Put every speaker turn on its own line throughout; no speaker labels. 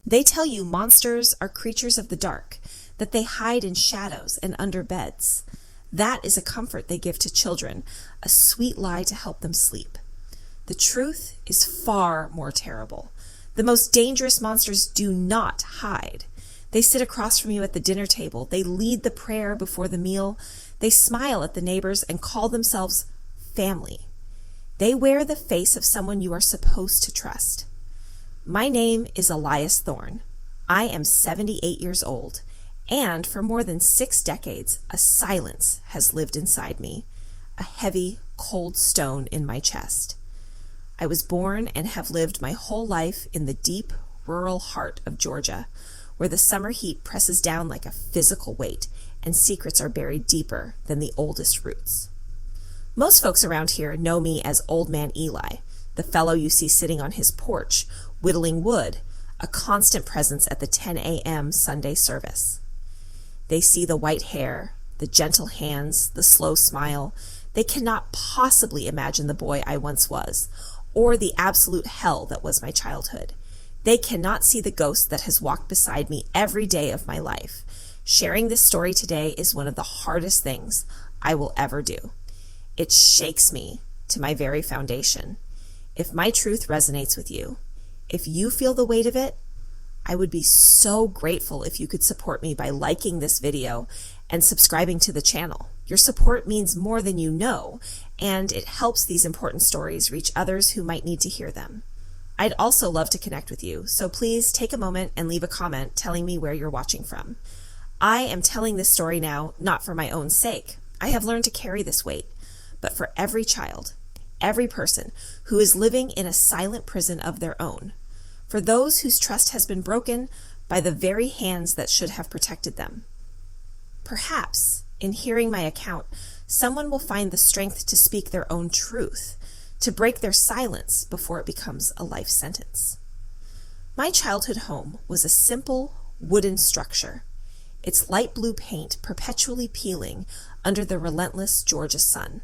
They tell you monsters are creatures of the dark, that they hide in shadows and under beds. That is a comfort they give to children, a sweet lie to help them sleep. The truth is far more terrible. The most dangerous monsters do not hide. They sit across from you at the dinner table. They lead the prayer before the meal. They smile at the neighbors and call themselves family. They wear the face of someone you are supposed to trust. My name is Elias Thorne. I am 78 years old, and for more than 6 decades, a silence has lived inside me, a heavy, cold stone in my chest. I was born and have lived my whole life in the deep, rural heart of Georgia, where the summer heat presses down like a physical weight, and secrets are buried deeper than the oldest roots. Most folks around here know me as Old Man Eli, the fellow you see sitting on his porch, whittling wood, a constant presence at the 10 a.m. Sunday service. They see the white hair, the gentle hands, the slow smile. They cannot possibly imagine the boy I once was, or the absolute hell that was my childhood. They cannot see the ghost that has walked beside me every day of my life. Sharing this story today is one of the hardest things I will ever do. It shakes me to my very foundation. If my truth resonates with you, if you feel the weight of it, I would be so grateful if you could support me by liking this video and subscribing to the channel. Your support means more than you know, and it helps these important stories reach others who might need to hear them. I'd also love to connect with you, so please take a moment and leave a comment telling me where you're watching from. I am telling this story now, not for my own sake. I have learned to carry this weight, but for every child, every person who is living in a silent prison of their own, for those whose trust has been broken by the very hands that should have protected them. Perhaps, in hearing my account, someone will find the strength to speak their own truth, to break their silence before it becomes a life sentence. My childhood home was a simple wooden structure, its light blue paint perpetually peeling under the relentless Georgia sun.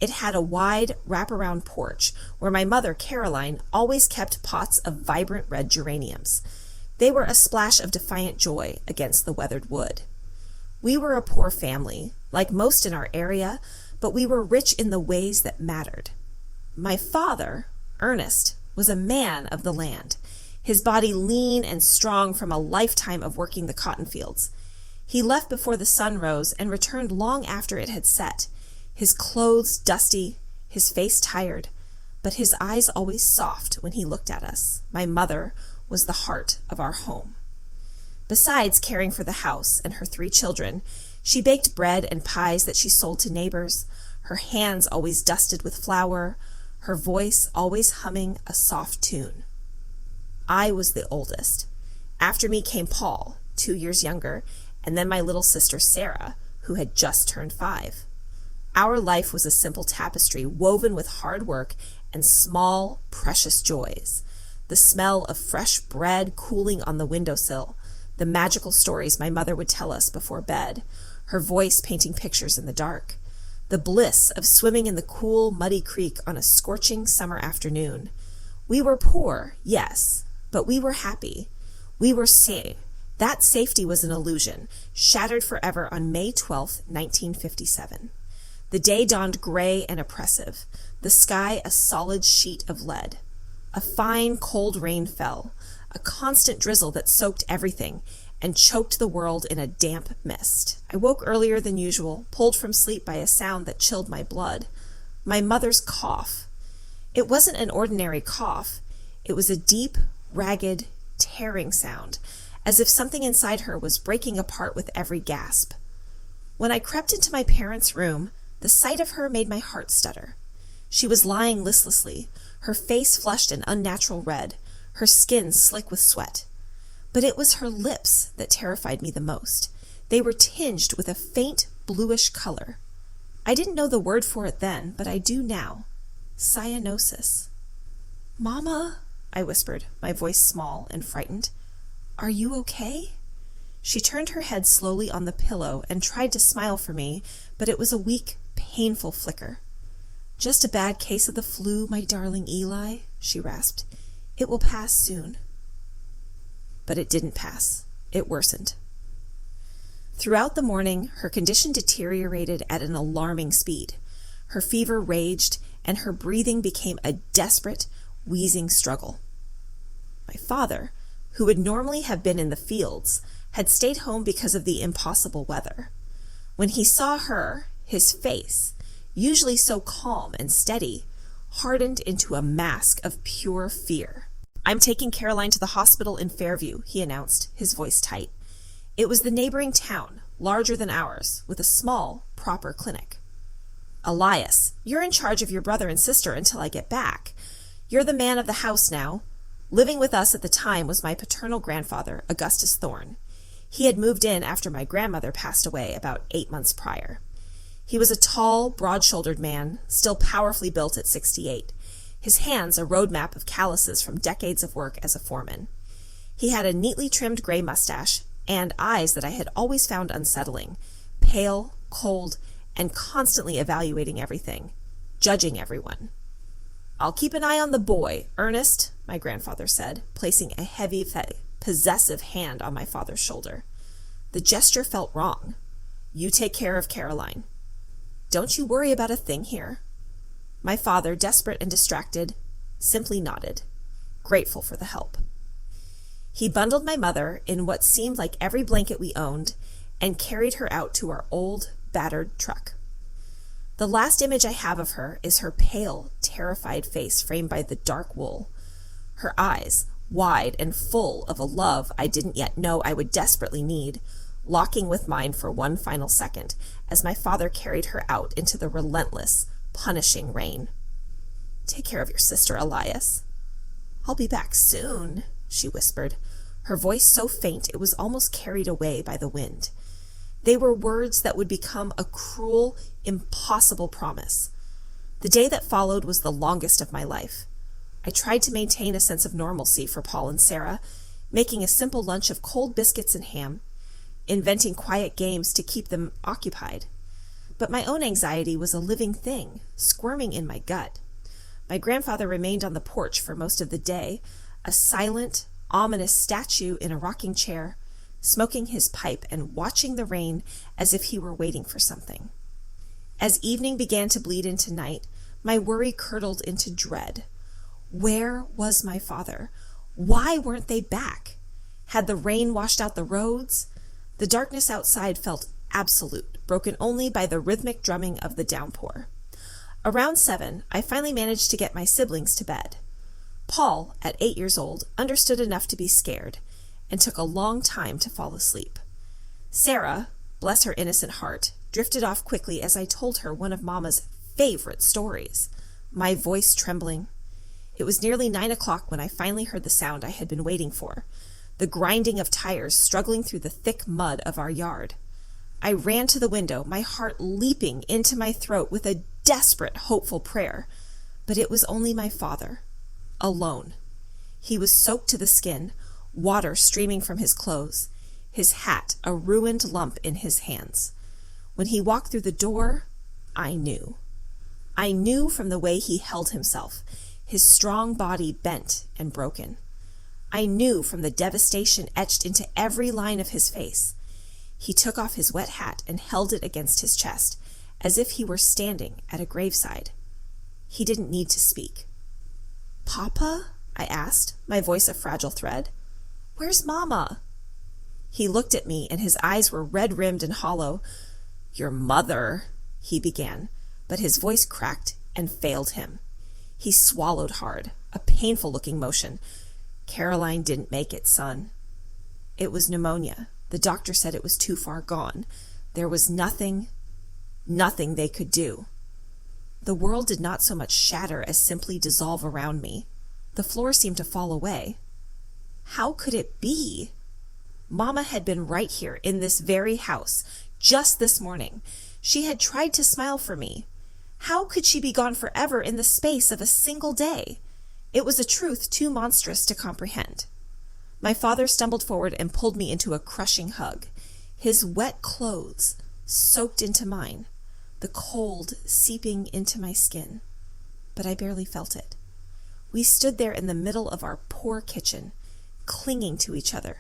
It had a wide wraparound porch where my mother, Caroline, always kept pots of vibrant red geraniums. They were a splash of defiant joy against the weathered wood. We were a poor family, like most in our area, but we were rich in the ways that mattered. My father, Ernest, was a man of the land, his body lean and strong from a lifetime of working the cotton fields. He left before the sun rose and returned long after it had set, his clothes dusty, his face tired, but his eyes always soft when he looked at us. My mother was the heart of our home. Besides caring for the house and her 3 children, she baked bread and pies that she sold to neighbors, her hands always dusted with flour, her voice always humming a soft tune. I was the oldest. After me came Paul, 2 years younger, and then my little sister Sarah, who had just turned 5. Our life was a simple tapestry woven with hard work and small, precious joys. The smell of fresh bread cooling on the windowsill, the magical stories my mother would tell us before bed, her voice painting pictures in the dark, the bliss of swimming in the cool, muddy creek on a scorching summer afternoon. We were poor, yes, but we were happy. We were safe. That safety was an illusion, shattered forever on May 12, 1957. The day dawned gray and oppressive, the sky a solid sheet of lead. A fine, cold rain fell, a constant drizzle that soaked everything and choked the world in a damp mist. I woke earlier than usual, pulled from sleep by a sound that chilled my blood. My mother's cough. It wasn't an ordinary cough. It was a deep, ragged, tearing sound, as if something inside her was breaking apart with every gasp. When I crept into my parents' room, the sight of her made my heart stutter. She was lying listlessly, her face flushed an unnatural red, her skin slick with sweat. But it was her lips that terrified me the most. They were tinged with a faint bluish color. I didn't know the word for it then, but I do now. Cyanosis. "Mama," I whispered, my voice small and frightened. "Are you okay?" She turned her head slowly on the pillow and tried to smile for me, but it was a weak, painful flicker. "Just a bad case of the flu, my darling Eli," she rasped. "It will pass soon." But it didn't pass. It worsened. Throughout the morning, her condition deteriorated at an alarming speed. Her fever raged, and her breathing became a desperate, wheezing struggle. My father, who would normally have been in the fields, had stayed home because of the impossible weather. When he saw her, his face, usually so calm and steady, hardened into a mask of pure fear. "I'm taking Caroline to the hospital in Fairview," he announced, his voice tight. It was the neighboring town, larger than ours, with a small, proper clinic. "Elias, you're in charge of your brother and sister until I get back. You're the man of the house now. Living with us at the time was my paternal grandfather, Augustus Thorne. He had moved in after my grandmother passed away about 8 months prior. He was a tall, broad-shouldered man, still powerfully built at 68, his hands a roadmap of calluses from decades of work as a foreman. He had a neatly trimmed gray mustache and eyes that I had always found unsettling, pale, cold, and constantly evaluating everything, judging everyone. "I'll keep an eye on the boy, Ernest," my grandfather said, placing a heavy, possessive hand on my father's shoulder. The gesture felt wrong. "You take care of Caroline. Don't you worry about a thing here." My father, desperate and distracted, simply nodded, grateful for the help. He bundled my mother in what seemed like every blanket we owned and carried her out to our old, battered truck. The last image I have of her is her pale, terrified face framed by the dark wool. Her eyes, wide and full of a love I didn't yet know I would desperately need, locking with mine for one final second as my father carried her out into the relentless, punishing rain. "Take care of your sister, Elias." "I'll be back soon," she whispered, her voice so faint it was almost carried away by the wind. They were words that would become a cruel, impossible promise. The day that followed was the longest of my life. I tried to maintain a sense of normalcy for Paul and Sarah, making a simple lunch of cold biscuits and ham, inventing quiet games to keep them occupied. But my own anxiety was a living thing, squirming in my gut. My grandfather remained on the porch for most of the day, a silent, ominous statue in a rocking chair, smoking his pipe and watching the rain as if he were waiting for something. As evening began to bleed into night, my worry curdled into dread. Where was my father? Why weren't they back? Had the rain washed out the roads? The darkness outside felt absolute, broken only by the rhythmic drumming of the downpour. Around 7, I finally managed to get my siblings to bed. Paul, at 8 years old, understood enough to be scared, and took a long time to fall asleep. Sarah, bless her innocent heart, drifted off quickly as I told her one of Mama's favorite stories, my voice trembling. It was nearly 9 o'clock when I finally heard the sound I had been waiting for, the grinding of tires struggling through the thick mud of our yard. I ran to the window, my heart leaping into my throat with a desperate, hopeful prayer. But it was only my father, alone. He was soaked to the skin, water streaming from his clothes, his hat a ruined lump in his hands. When he walked through the door, I knew. I knew from the way he held himself, his strong body bent and broken. I knew from the devastation etched into every line of his face. He took off his wet hat and held it against his chest, as if he were standing at a graveside. He didn't need to speak. "Papa?" I asked, my voice a fragile thread. "Where's Mama?" He looked at me, and his eyes were red-rimmed and hollow. "Your mother," he began, but his voice cracked and failed him. He swallowed hard, a painful-looking motion. "Caroline didn't make it, son." It was pneumonia. The doctor said it was too far gone. There was nothing they could do. The world did not so much shatter as simply dissolve around me. The floor seemed to fall away. How could it be? Mama had been right here in this very house, just this morning. She had tried to smile for me. How could she be gone forever in the space of a single day? It was a truth too monstrous to comprehend. My father stumbled forward and pulled me into a crushing hug. His wet clothes soaked into mine, the cold seeping into my skin. But I barely felt it. We stood there in the middle of our poor kitchen, clinging to each other,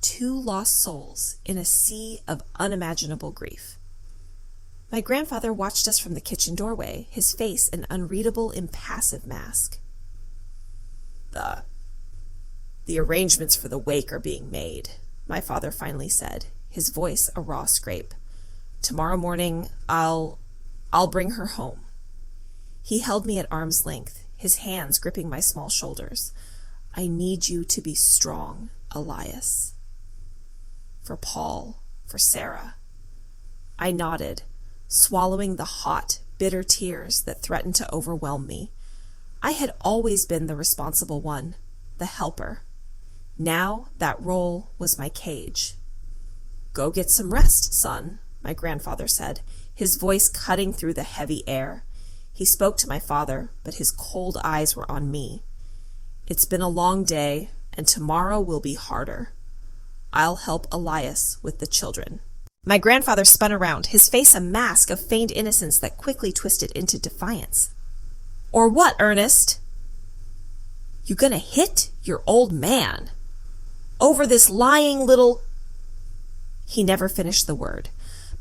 two lost souls in a sea of unimaginable grief. My grandfather watched us from the kitchen doorway, his face an unreadable, impassive mask. The arrangements for the wake are being made, my father finally said, his voice a raw scrape. Tomorrow morning, I'll bring her home. He held me at arm's length, his hands gripping my small shoulders. I need you to be strong, Elias. For Paul, for Sarah. I nodded, swallowing the hot, bitter tears that threatened to overwhelm me. I had always been the responsible one, the helper. Now that role was my cage. Go get some rest, son, my grandfather said, his voice cutting through the heavy air. He spoke to my father, but his cold eyes were on me. It's been a long day, and tomorrow will be harder. I'll help Elias with the children. My grandfather spun around, his face a mask of feigned innocence that quickly twisted into defiance. Or what, Ernest? You gonna hit your old man? Over this lying little... He never finished the word.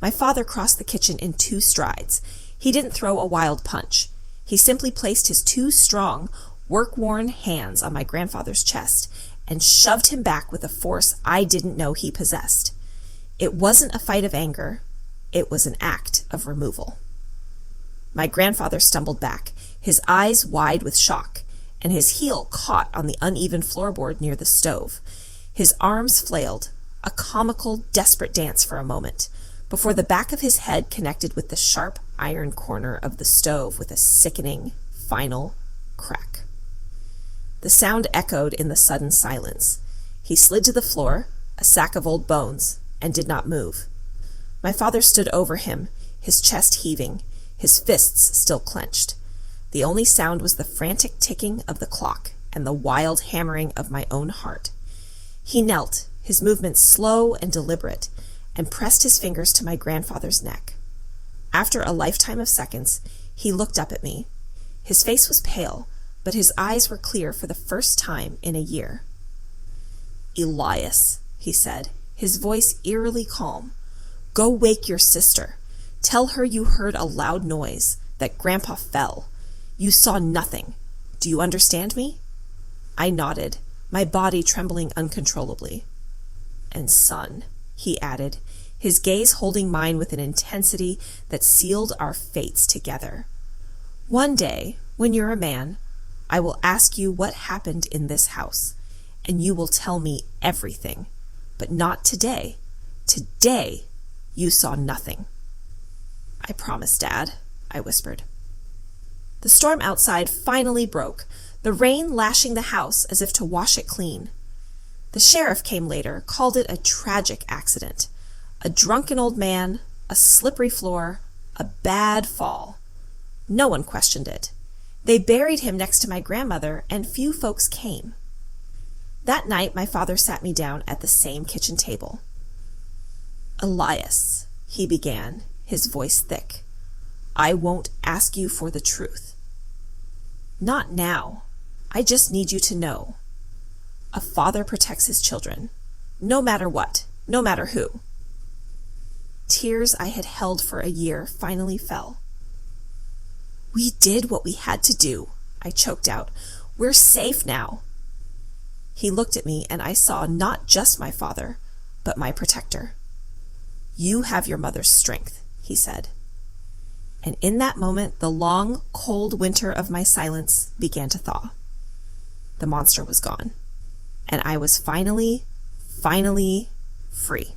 My father crossed the kitchen in 2 strides. He didn't throw a wild punch. He simply placed his 2 strong, work-worn hands on my grandfather's chest and shoved him back with a force I didn't know he possessed. It wasn't a fight of anger. It was an act of removal. My grandfather stumbled back, his eyes wide with shock, and his heel caught on the uneven floorboard near the stove. His arms flailed, a comical, desperate dance for a moment, before the back of his head connected with the sharp iron corner of the stove with a sickening, final crack. The sound echoed in the sudden silence. He slid to the floor, a sack of old bones, and did not move. My father stood over him, his chest heaving, his fists still clenched. The only sound was the frantic ticking of the clock and the wild hammering of my own heart. He knelt, his movements slow and deliberate, and pressed his fingers to my grandfather's neck. After a lifetime of seconds, he looked up at me. His face was pale, but his eyes were clear for the first time in a year. Elias, he said, his voice eerily calm. Go wake your sister. Tell her you heard a loud noise, that Grandpa fell. You saw nothing. Do you understand me? I nodded, my body trembling uncontrollably. And son, he added, his gaze holding mine with an intensity that sealed our fates together. One day, when you're a man, I will ask you what happened in this house, and you will tell me everything. But not today. Today, you saw nothing. I promise, Dad, I whispered. The storm outside finally broke, the rain lashing the house as if to wash it clean. The sheriff came later, called it a tragic accident. A drunken old man, a slippery floor, a bad fall. No one questioned it. They buried him next to my grandmother, and few folks came. That night, my father sat me down at the same kitchen table. Elias, he began, his voice thick, I won't ask you for the truth. Not now. I just need you to know. A father protects his children, no matter what, no matter who. Tears I had held for a year finally fell. We did what we had to do, I choked out. We're safe now. He looked at me, and I saw not just my father, but my protector. You have your mother's strength, he said. And in that moment, the long, cold winter of my silence began to thaw. The monster was gone, and I was finally free.